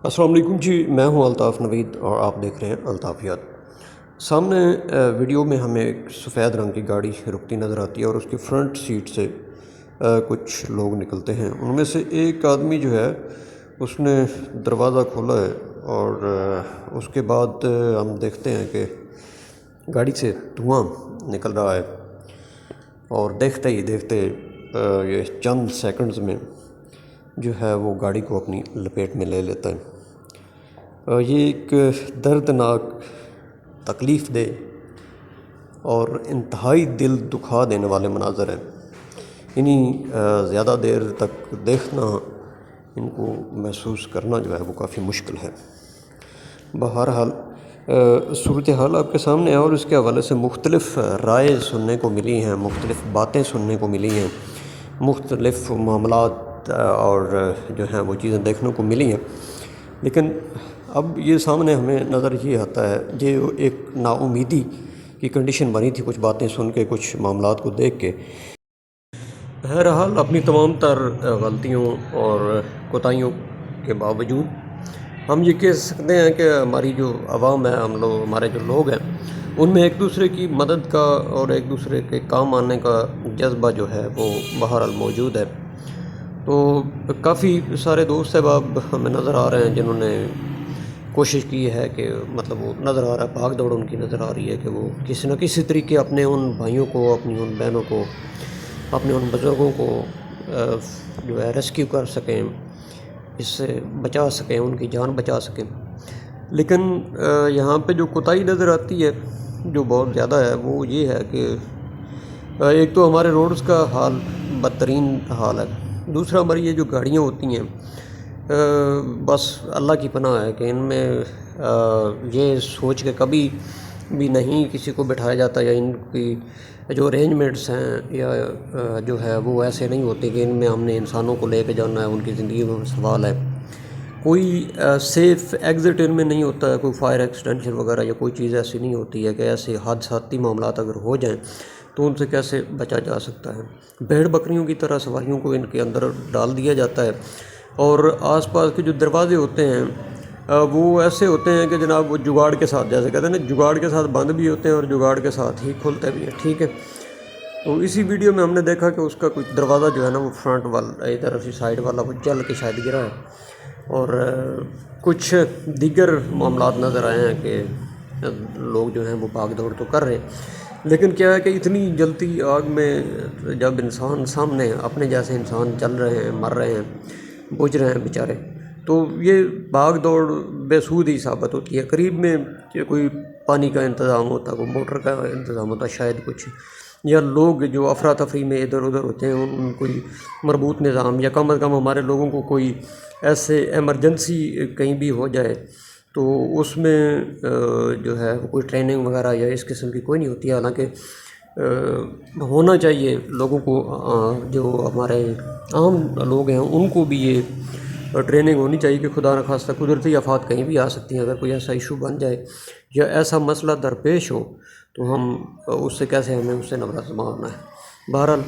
السلام علیکم جی، میں ہوں الطاف نوید اور آپ دیکھ رہے ہیں الطافیات۔ سامنے ویڈیو میں ہمیں ایک سفید رنگ کی گاڑی رکتی نظر آتی ہے اور اس کی فرنٹ سیٹ سے کچھ لوگ نکلتے ہیں۔ ان میں سے ایک آدمی جو ہے اس نے دروازہ کھولا ہے اور اس کے بعد ہم دیکھتے ہیں کہ گاڑی سے دھواں نکل رہا ہے اور دیکھتے ہی دیکھتے یہ چند سیکنڈز میں جو ہے وہ گاڑی کو اپنی لپیٹ میں لے لیتا ہے۔ یہ ایک دردناک، تکلیف دہ اور انتہائی دل دکھا دینے والے مناظر ہیں۔ انہیں زیادہ دیر تک دیکھنا، ان کو محسوس کرنا جو ہے وہ کافی مشکل ہے۔ بہرحال صورتحال آپ کے سامنے ہے اور اس کے حوالے سے مختلف رائے سننے کو ملی ہیں، مختلف باتیں سننے کو ملی ہیں، مختلف معاملات اور جو ہیں وہ چیزیں دیکھنے کو ملی ہیں۔ لیکن اب یہ سامنے ہمیں نظر یہ آتا ہے، یہ ایک نا امیدی کی کنڈیشن بنی تھی کچھ باتیں سن کے، کچھ معاملات کو دیکھ کے۔ بہرحال اپنی تمام تر غلطیوں اور کوتاہیوں کے باوجود ہم یہ کہہ سکتے ہیں کہ ہماری جو عوام ہے، ہمارے جو لوگ ہیں، ان میں ایک دوسرے کی مدد کا اور ایک دوسرے کے کام آنے کا جذبہ جو ہے وہ بہرحال موجود ہے۔ تو کافی سارے دوست احباب ہمیں نظر آ رہے ہیں جنہوں نے کوشش کی ہے کہ مطلب وہ نظر آ رہا ہے، بھاگ دوڑ ان کی نظر آ رہی ہے کہ وہ کسی نہ کسی طریقے اپنے ان بھائیوں کو، اپنی ان بہنوں کو، اپنے ان بزرگوں کو جو ہے ریسکیو کر سکیں، اس سے بچا سکیں، ان کی جان بچا سکیں۔ لیکن یہاں پہ جو کوتاہی نظر آتی ہے، جو بہت زیادہ ہے، وہ یہ ہے کہ ایک تو ہمارے روڈز کا حال بدترین حال ہے، دوسرا ہماری یہ جو گاڑیاں ہوتی ہیں، بس اللہ کی پناہ ہے کہ ان میں یہ سوچ کے کبھی بھی نہیں کسی کو بٹھایا جاتا، یا ان کی جو ارینجمنٹس ہیں یا جو ہے وہ ایسے نہیں ہوتے کہ ان میں ہم نے انسانوں کو لے کے جانا ہے، ان کی زندگی میں سوال ہے۔ کوئی سیف ایگزٹ ان میں نہیں ہوتا ہے، کوئی فائر ایکسٹینشن وغیرہ یا کوئی چیز ایسی نہیں ہوتی ہے کہ ایسے حادثاتی معاملات اگر ہو جائیں تو ان سے کیسے بچا جا سکتا ہے۔ بھیڑ بکریوں کی طرح سواریوں کو ان کے اندر ڈال دیا جاتا ہے، اور آس پاس کے جو دروازے ہوتے ہیں وہ ایسے ہوتے ہیں کہ جناب وہ جگاڑ کے ساتھ، جیسے کہتے ہیں نا، جگاڑ کے ساتھ بند بھی ہوتے ہیں اور جگاڑ کے ساتھ ہی کھلتے بھی ہیں، ٹھیک ہے۔ تو اسی ویڈیو میں ہم نے دیکھا کہ اس کا کچھ دروازہ جو ہے نا وہ فرنٹ والا، ادھر اسی سائڈ والا وہ جل کے شاید گرا ہے، اور کچھ دیگر معاملات نظر آئے ہیں کہ لوگ جو ہیں وہ بھاگ دوڑ تو کر رہے ہیں، لیکن کیا ہے کہ اتنی جلتی آگ میں جب انسان سامنے اپنے جیسے انسان چل رہے ہیں، مر رہے ہیں، بجھ رہے ہیں بیچارے، تو یہ بھاگ دوڑ بے سود ہی ثابت ہوتی ہے۔ قریب میں کہ کوئی پانی کا انتظام ہوتا، کوئی موٹر کا انتظام ہوتا شاید کچھ، یا لوگ جو افراتفری میں ادھر ادھر ہوتے ہیں ان کوئی مربوط نظام، یا کم از کم ہمارے لوگوں کو کوئی ایسے ایمرجنسی کہیں بھی ہو جائے تو اس میں جو ہے کوئی ٹریننگ وغیرہ یا اس قسم کی کوئی نہیں ہوتی ہے۔ حالانکہ ہونا چاہیے لوگوں کو، جو ہمارے عام لوگ ہیں ان کو بھی یہ ٹریننگ ہونی چاہیے کہ خدا نخواستہ قدرتی آفات کہیں بھی آ سکتی ہیں، اگر کوئی ایسا ایشو بن جائے یا ایسا مسئلہ درپیش ہو تو ہم اس سے کیسے، ہمیں اس سے نبرد مارنا ہے۔ بہرحال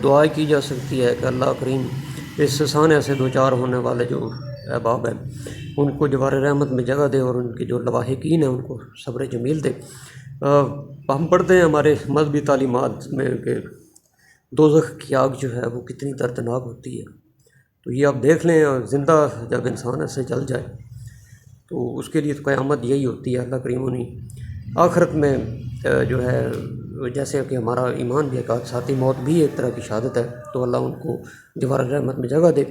دعا کی جا سکتی ہے کہ اللہ کریم اس سانے سے دو چار ہونے والے جو احباب ہیں ان کو جوار رحمت میں جگہ دے، اور ان کے جو لواحقین ہیں ان کو صبر جمیل دے۔ ہم پڑھتے ہیں ہمارے مذہبی تعلیمات میں کہ دوزخ کی آگ جو ہے وہ کتنی دردناک ہوتی ہے، تو یہ آپ دیکھ لیں، زندہ جب انسان ایسے جل جائے تو اس کے لیے تو قیامت یہی ہوتی ہے۔ اللہ کریم انہیں آخرت میں جو ہے، جیسے کہ ہمارا ایمان بھی ایک ساتھی موت بھی ایک طرح کی شہادت ہے، تو اللہ ان کو جوار رحمت میں جگہ دے۔